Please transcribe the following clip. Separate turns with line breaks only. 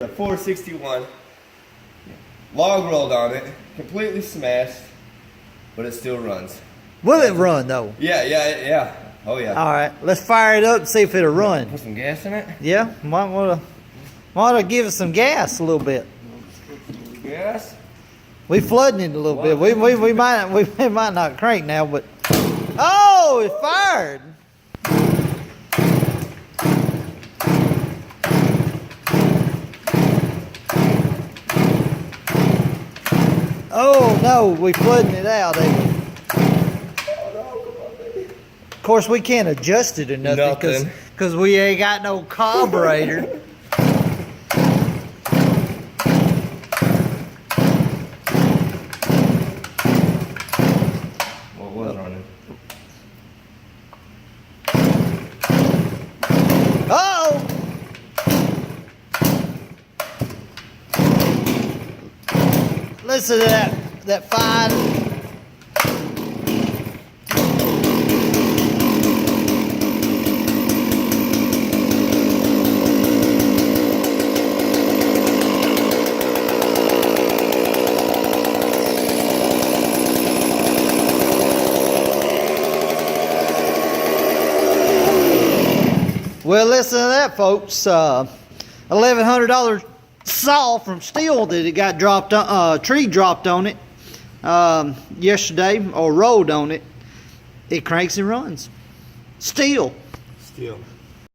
A 461, log rolled on it, completely smashed, but it still runs.
Will it run though?
Yeah. Oh yeah.
All right, let's fire it up and see if it'll run.
Put some gas in it.
Yeah, might wanna give it some gas a little bit.
Gas.
We flooding it a little bit. We might not crank now, but oh, it fired. Oh no, we flooding it out, ain't we? Of course, we can't adjust it or nothing because we ain't got no carburetor.
What was running?
Uh-oh! Listen to that fine. Well, listen to that, folks. $1,100 saw from Stihl that it got dropped, tree dropped on it yesterday, or rolled on it. It cranks and runs. Stihl.
Stihl.